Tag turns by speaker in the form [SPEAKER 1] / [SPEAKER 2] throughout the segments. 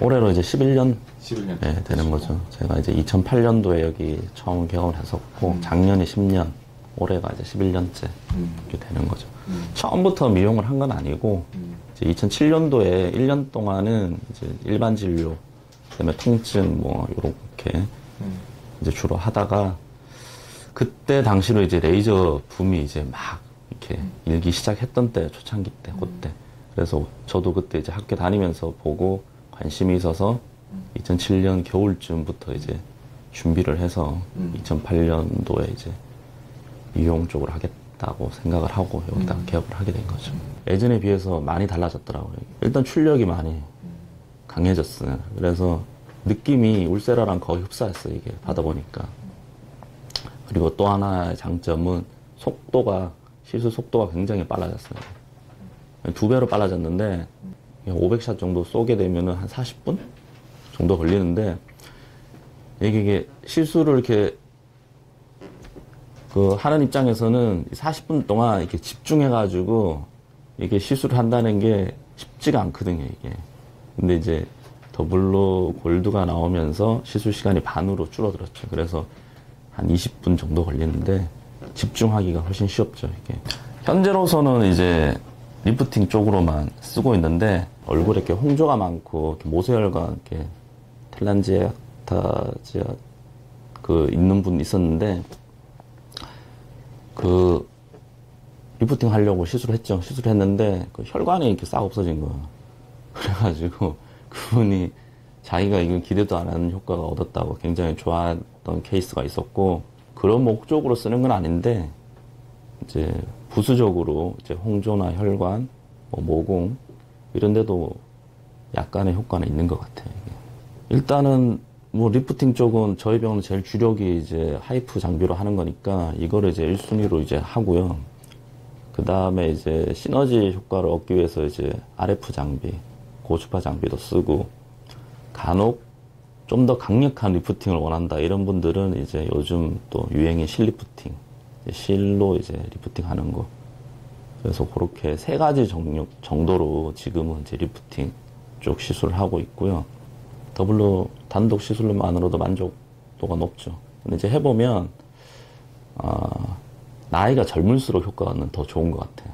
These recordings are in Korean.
[SPEAKER 1] 올해로 이제 11년 네, 되는 거죠. 제가 이제 2008년도에 여기 처음 개업을 했었고 작년에 10년, 올해가 이제 11년째 이렇게 되는 거죠. 처음부터 미용을 한 건 아니고 이제 2007년도에 1년 동안은 이제 일반 진료, 그다음에 통증 뭐 이렇게 이제 주로 하다가 그때 당시로 이제 레이저 붐이 이제 막 이렇게 일기 시작했던 때, 초창기 때, 그때. 그래서 저도 그때 이제 학교 다니면서 보고 관심이 있어서 2007년 겨울쯤부터 이제 준비를 해서 2008년도에 이제 미용 쪽으로 하겠다고 생각을 하고 여기다가 개업을 하게 된 거죠. 예전에 비해서 많이 달라졌더라고요. 일단 출력이 많이 강해졌어요. 그래서 느낌이 울세라랑 거의 흡사했어요, 이게 받아보니까. 그리고 또 하나의 장점은 속도가, 시술 속도가 굉장히 빨라졌어요. 2배로 빨라졌는데 500샷 정도 쏘게 되면은 한 40분 정도 걸리는데 이게 시술을 이렇게 하는 입장에서는 40분 동안 이렇게 집중해가지고 이게 시술을 한다는 게 쉽지가 않거든요, 이게. 근데 이제 더블로 골드가 나오면서 시술 시간이 반으로 줄어들었죠. 그래서 한 20분 정도 걸리는데 집중하기가 훨씬 쉽죠, 이게. 현재로서는 이제 리프팅 쪽으로만 쓰고 있는데 얼굴에 이렇게 홍조가 많고 이렇게 모세혈관, 이렇게 텔란지아타지아 있는 분 있었는데 리프팅 하려고 시술했죠. 시술했는데 혈관이 이렇게 싹 없어진 거예요. 그래가지고 그분이 자기가 이건 기대도 안 하는 효과가 얻었다고 굉장히 좋아했던 케이스가 있었고, 그런 목적으로 쓰는 건 아닌데 이제 부수적으로 이제 홍조나 혈관, 모공 이런 데도 약간의 효과는 있는 것 같아요. 이게. 일단은 리프팅 쪽은 저희 병원은 제일 주력이 이제 하이프 장비로 하는 거니까 이거를 이제 1순위로 이제 하고요. 그 다음에 이제 시너지 효과를 얻기 위해서 이제 RF 장비, 고주파 장비도 쓰고, 간혹 좀 더 강력한 리프팅을 원한다 이런 분들은 이제 요즘 또 유행인 실리프팅, 실로 이제 리프팅 하는 거. 그래서 그렇게 3가지 종류 정도로 지금은 이제 리프팅 쪽 시술을 하고 있고요. 더블로 단독 시술로만으로도 만족도가 높죠. 근데 이제 해보면 나이가 젊을수록 효과는 더 좋은 것 같아요.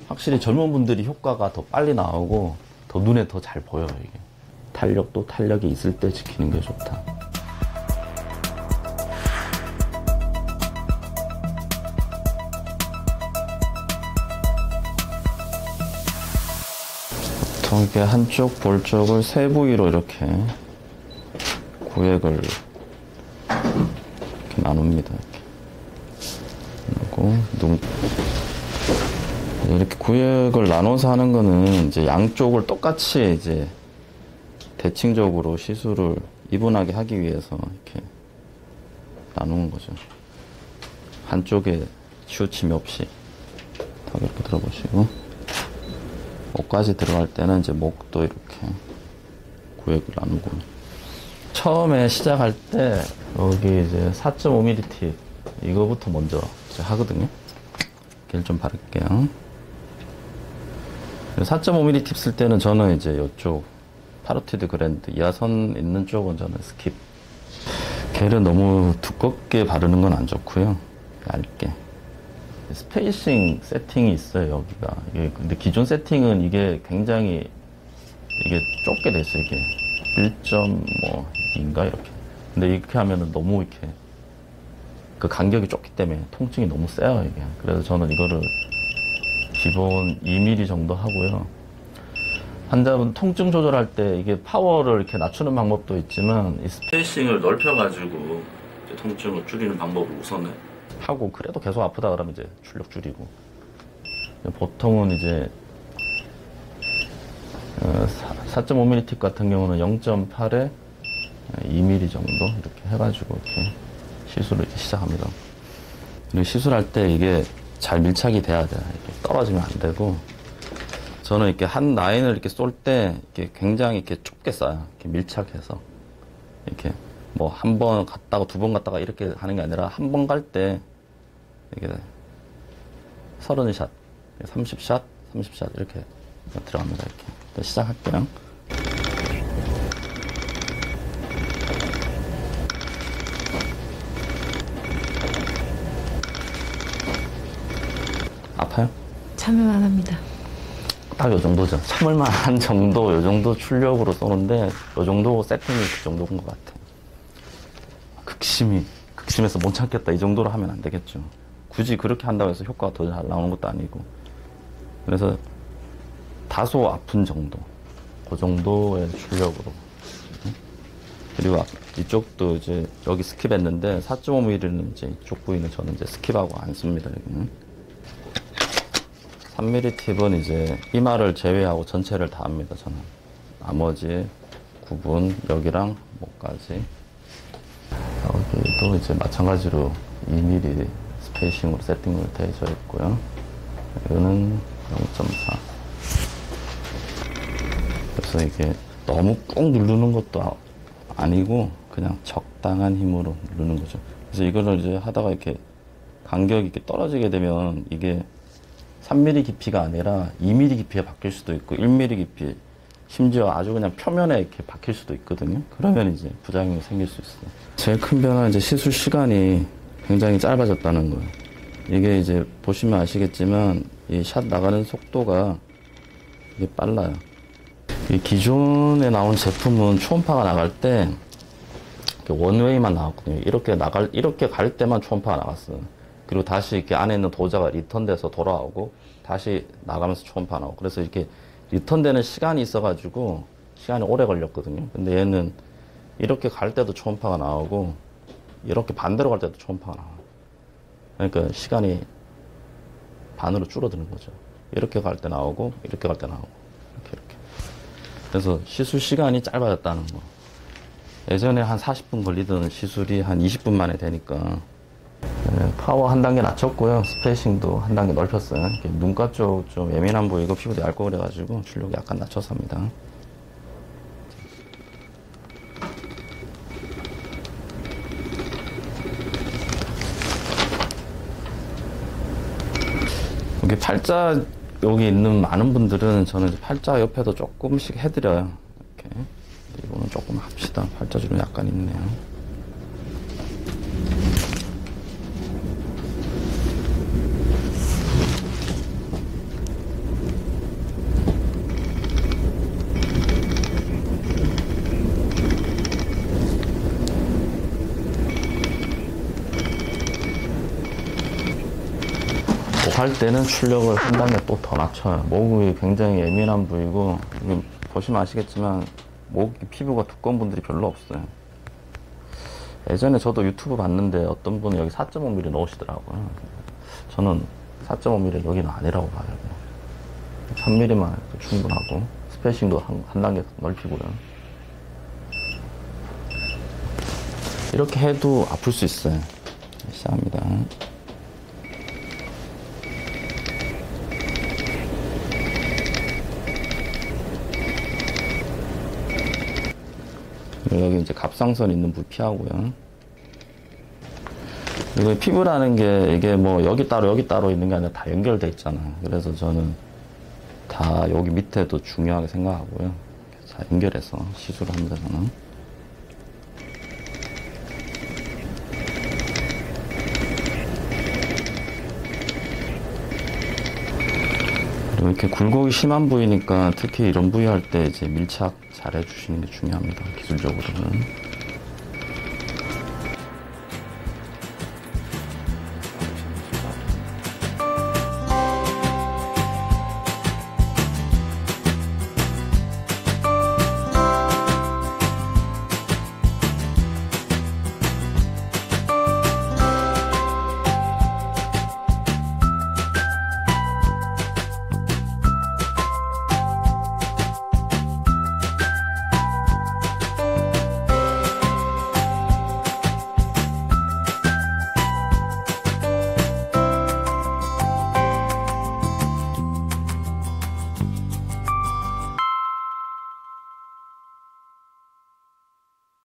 [SPEAKER 1] 확실히 젊은 분들이 효과가 더 빨리 나오고 더 눈에 더 잘 보여요, 이게. 탄력도 탄력이 있을 때 지키는 게 좋다. 보통 이렇게 한쪽 볼 쪽을 3부위로 이렇게 구획을 이렇게 나눕니다. 그리고 이렇게 구획을 나눠서 하는 거는 이제 양쪽을 똑같이 이제 대칭적으로 시술을 이분하게 하기 위해서 이렇게 나누는 거죠. 한쪽에 치우침이 없이 딱 이렇게 들어보시고, 목까지 들어갈 때는 이제 목도 이렇게 구획을 나누고, 처음에 시작할 때 여기 이제 4.5mm 팁 이거부터 먼저 이제 하거든요. 이렇게 좀 바를게요. 4.5mm 팁 쓸 때는 저는 이제 이쪽 파로티드 그랜드 이하선 있는 쪽은 저는 스킵. 걔를 너무 두껍게 바르는 건 안 좋고요. 얇게. 스페이싱 세팅이 있어요, 여기가. 근데 기존 세팅은 이게 굉장히 이게 좁게 돼 있어요, 이게. 1.2인가 이렇게. 근데 이렇게 하면은 너무 이렇게 그 간격이 좁기 때문에 통증이 너무 세요, 이게. 그래서 저는 이거를 기본 2mm 정도 하고요. 환자분 통증 조절할 때 이게 파워를 이렇게 낮추는 방법도 있지만 이 스페이싱을 넓혀가지고 통증을 줄이는 방법을 우선은 하고, 그래도 계속 아프다 그러면 이제 출력 줄이고, 보통은 이제 4.5mm 팁 같은 경우는 0.8에 2mm 정도 이렇게 해가지고 이렇게 시술을 이렇게 시작합니다. 그리고 시술할 때 이게 잘 밀착이 돼야 돼요. 이렇게 떨어지면 안 되고, 저는 이렇게 한 라인을 이렇게 쏠 때 이렇게 굉장히 이렇게 좁게 쏴요. 이렇게 밀착해서. 이렇게 뭐 한 번 갔다가 두 번 갔다가 이렇게 하는 게 아니라 한 번 갈 때 이게 30샷, 30샷, 30샷 이렇게 들어갑니다. 이렇게. 일단 시작할게요. 아파요?
[SPEAKER 2] 참을만 합니다.
[SPEAKER 1] 딱 요 정도죠. 참을만 한 정도, 요 정도 출력으로 쏘는데, 요 정도 세팅이 그 정도인 것 같아요. 극심해서 못 참겠다. 이 정도로 하면 안 되겠죠. 굳이 그렇게 한다고 해서 효과가 더 잘 나오는 것도 아니고. 그래서 다소 아픈 정도. 그 정도의 출력으로. 그리고 이쪽도 이제 여기 스킵했는데, 4.5mm는 이제 이쪽 부위는 저는 이제 스킵하고 안 씁니다. 여기는. 3mm 팁은 이제 이마를 제외하고 전체를 다 합니다. 저는 나머지 구분 여기랑 목까지. 여기도 이제 마찬가지로 2mm 스페이싱으로 세팅으로 되어 있고요. 이거는 0.4. 그래서 이게 너무 꾹 누르는 것도 아니고 그냥 적당한 힘으로 누르는 거죠. 그래서 이거를 이제 하다가 이렇게 간격이 이렇게 떨어지게 되면 이게 3mm 깊이가 아니라 2mm 깊이에 바뀔 수도 있고 1mm 깊이, 심지어 아주 그냥 표면에 이렇게 박힐 수도 있거든요. 그러면 이제 부작용이 생길 수 있어요. 제일 큰 변화는 이제 시술 시간이 굉장히 짧아졌다는 거예요. 이게 이제 보시면 아시겠지만 이 샷 나가는 속도가 이게 빨라요. 이 기존에 나온 제품은 초음파가 나갈 때 원웨이만 나왔거든요. 이렇게 갈 때만 초음파가 나갔어요. 그리고 다시 이렇게 안에 있는 도자가 리턴돼서 돌아오고 다시 나가면서 초음파 나오고. 그래서 이렇게 리턴되는 시간이 있어가지고 시간이 오래 걸렸거든요. 근데 얘는 이렇게 갈 때도 초음파가 나오고 이렇게 반대로 갈 때도 초음파가 나와요. 그러니까 시간이 반으로 줄어드는 거죠. 이렇게 갈 때 나오고 이렇게 갈 때 나오고 이렇게. 그래서 시술 시간이 짧아졌다는 거. 예전에 한 40분 걸리던 시술이 한 20분 만에 되니까. 네, 파워 한 단계 낮췄고요. 스페이싱도 한 단계 넓혔어요. 눈가 쪽 좀 예민한 부위고 피부도 얇고 그래가지고 출력이 약간 낮춰서 합니다. 여기 팔자 여기 있는 많은 분들은 저는 팔자 옆에도 조금씩 해드려요. 이렇게. 이거는 조금 합시다. 팔자 주름 약간 있네요. 할 때는 출력을 한 단계 또 더 낮춰요. 목이 굉장히 예민한 부위고, 보시면 아시겠지만, 목 피부가 두꺼운 분들이 별로 없어요. 예전에 저도 유튜브 봤는데 어떤 분은 여기 4.5mm 넣으시더라고요. 저는 4.5mm 여기는 아니라고 봐요. 3mm만 해도 충분하고, 스페이싱도 한 단계 넓히고요. 이렇게 해도 아플 수 있어요. 시작합니다. 여기 이제 갑상선 있는 부위 피하고요. 그리고 피부라는 게 이게 뭐 여기 따로 있는 게 아니라 다 연결돼 있잖아요. 그래서 저는 다 여기 밑에도 중요하게 생각하고요. 다 연결해서 시술을 합니다, 저는. 그리고 이렇게 굴곡이 심한 부위니까 특히 이런 부위 할 때 이제 밀착 잘 해주시는 게 중요합니다. 기술적으로는.